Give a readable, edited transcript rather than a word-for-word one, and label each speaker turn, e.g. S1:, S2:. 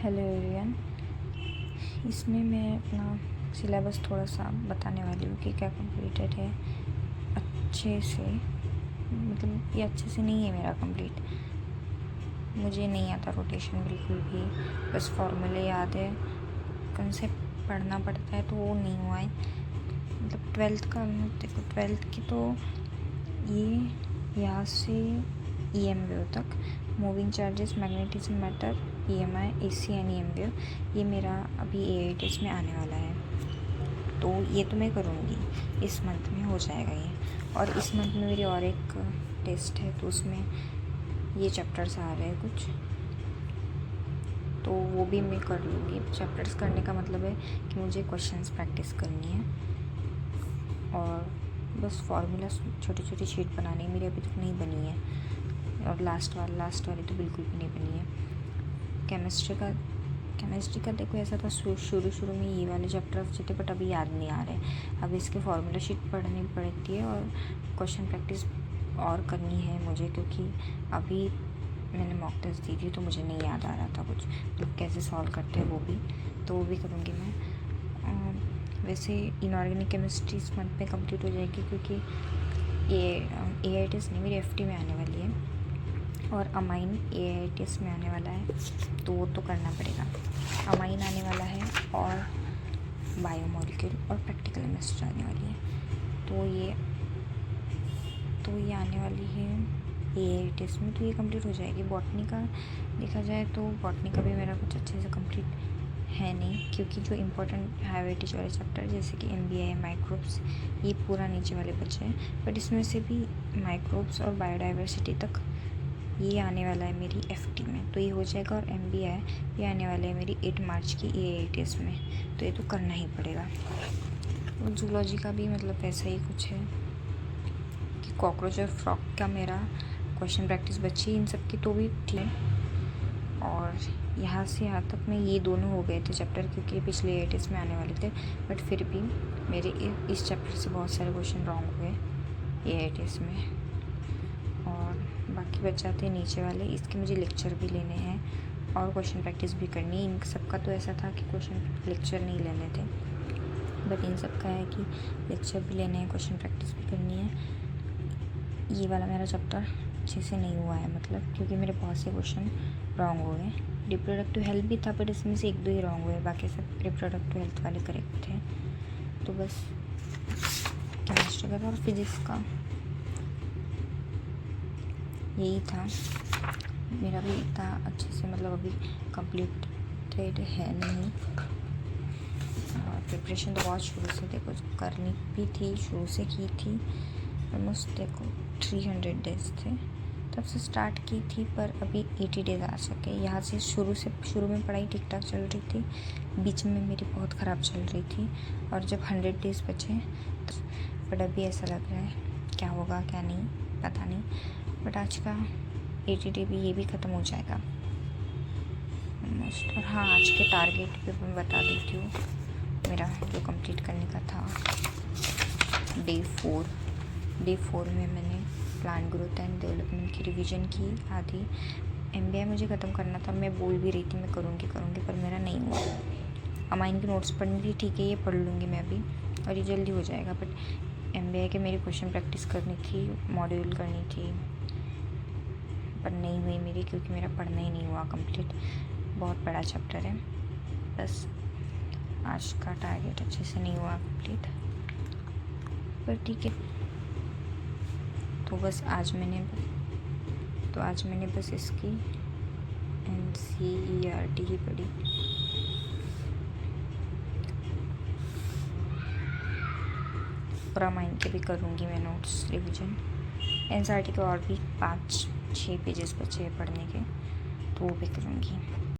S1: Hello everyone. इसमें मैं अपना सिलेबस थोड़ा सा बताने वाली हूँ कि क्या कंप्लीटेड है अच्छे से। मतलब ये अच्छे से नहीं है मेरा कंप्लीट। मुझे नहीं आता रोटेशन बिल्कुल भी, बस फॉर्मूले याद है, कंसेप्ट पढ़ना पड़ता है तो वो नहीं हुआ है। मतलब ट्वेल्थ का देखो, ट्वेल्थ की तो ये यहाँ से EM वेव तक, moving charges, magnetism matter, EMI, AC and EM wave, ये मेरा अभी AITS में आने वाला है। तो ये तो मैं करूँगी, इस मंथ में हो जाएगा ये। और इस मंथ में मेरी और एक टेस्ट है तो उसमें ये चैप्टर्स आ रहे हैं कुछ, तो वो भी मैं कर लूँगी। चैप्टर्स करने का मतलब है कि मुझे क्वेश्चंस प्रैक्टिस करनी है और बस फार्मूला छोटी छोटी शीट बनानी है। मेरी अभी तक नहीं बनी है, और लास्ट वाली तो बिल्कुल भी नहीं बनी है। केमिस्ट्री का देखो ऐसा था, शुरू में ये वाले चैप्टर अच्छे थे बट अभी याद नहीं आ रहे। अब इसके फार्मूला शीट पढ़नी पड़ती है और क्वेश्चन प्रैक्टिस और करनी है मुझे, क्योंकि अभी मैंने मॉक टेस्ट दी थी तो मुझे नहीं याद आ रहा था कुछ, मतलब कैसे सॉल्व करते हैं वो भी, तो वो भी करूँगी मैं। वैसे इनऑर्गेनिक केमिस्ट्री इस मंथ में कंप्लीट हो जाएगी, क्योंकि ये AITS नहीं, मेरी FT में आने वाली है, और अमाइन AITS में आने वाला है, तो वो तो करना पड़ेगा। अमाइन आने वाला है और बायोमोलिक्यूल और प्रैक्टिकल केमिस्ट्री आने वाली है, तो ये आने वाली है AITS में, तो ये कंप्लीट हो जाएगी। बॉटनी का देखा जाए तो बॉटनी का भी मेरा कुछ अच्छे से कंप्लीट है नहीं, क्योंकि जो इम्पोर्टेंट हाई वेटेज वाले चैप्टर जैसे कि MBI, माइक्रोब्स, ये पूरा नीचे वाले बचे हैं। बट इसमें से भी माइक्रोब्स और बायोडाइवर्सिटी तक ये आने वाला है मेरी FT में, तो ये हो जाएगा। और MBI ये आने वाला है मेरी 8 मार्च की AITS में, तो ये तो करना ही पड़ेगा। और जूलॉजी का भी मतलब ऐसा ही कुछ है कि कॉकरोच और फ्रॉक का मेरा क्वेश्चन प्रैक्टिस बची, इन सब की तो भी ठीक है। और यहाँ से यहाँ तक में ये दोनों हो गए थे चैप्टर, क्योंकि पिछले AITS में आने वाले थे, बट फिर भी मेरे इस चैप्टर से बहुत सारे क्वेश्चन रॉन्ग हुए AITS में, और बाकी बच जाते हैं नीचे वाले। इसके मुझे लेक्चर भी लेने हैं और क्वेश्चन प्रैक्टिस भी करनी है। इन सब का तो ऐसा था कि क्वेश्चन लेक्चर नहीं लेने थे, बट इन सब का है कि लेक्चर भी लेने हैं, क्वेश्चन प्रैक्टिस भी करनी है। ये वाला मेरा चैप्टर अच्छे से नहीं हुआ है, मतलब क्योंकि मेरे बहुत से क्वेश्चन रॉन्ग हो गए। रिप्रोडक्टिव हेल्थ भी था, बट इसमें से 1-2 ही रॉन्ग हुए, बाकी सब रिप्रोडक्टिव हेल्थ वाले करेक्ट थे। तो बस केमिस्ट्री का था और फिजिक्स का यही था। मेरा भी इतना अच्छे से मतलब अभी कंप्लीटेड है नहीं, और प्रिपरेशन तो बहुत शुरू से देखो करनी भी थी, शुरू से की थी। ऑलमोस्ट देखो 300 डेज थे तब से स्टार्ट की थी, पर अभी 80 डेज आ सके। यहाँ से शुरू में पढ़ाई ठीक ठाक चल रही थी, बीच में मेरी बहुत ख़राब चल रही थी, और जब 100 डेज बचे तो बट अभी ऐसा लग रहा है क्या होगा क्या नहीं पता नहीं, बट आज का 80 डे भी ये भी ख़त्म हो जाएगा ऑलमोस्ट। और हाँ, आज के टारगेट पे मैं बता देती हूँ, मेरा जो कंप्लीट करने का था डे 4 में मैंने प्लांट ग्रोथ एंड डेवलपमेंट की रिवीजन की आधी। MBI मुझे ख़त्म करना था, मैं बोल भी रही थी मैं करूँगी पर मेरा नहीं हुआ। अमाइन के नोट्स पढ़नी थी, ठीक है ये पढ़ लूँगी मैं अभी और ये जल्दी हो जाएगा, बट MBI के मेरी क्वेश्चन प्रैक्टिस करनी थी, मॉड्यूल करनी थी, पर नहीं हुई मेरी, क्योंकि मेरा पढ़ना ही नहीं हुआ कंप्लीट। बहुत बड़ा चैप्टर है, बस आज का टारगेट अच्छे से नहीं हुआ कंप्लीट, पर ठीक है। तो बस आज मैंने बस इसकी NCERT ही पढ़ी। रामायण के भी करूँगी मैं नोट्स रिवीजन। NCERT के और भी 5-6 पेजेस बचे हैं पढ़ने के, तो वो भी करूँगी।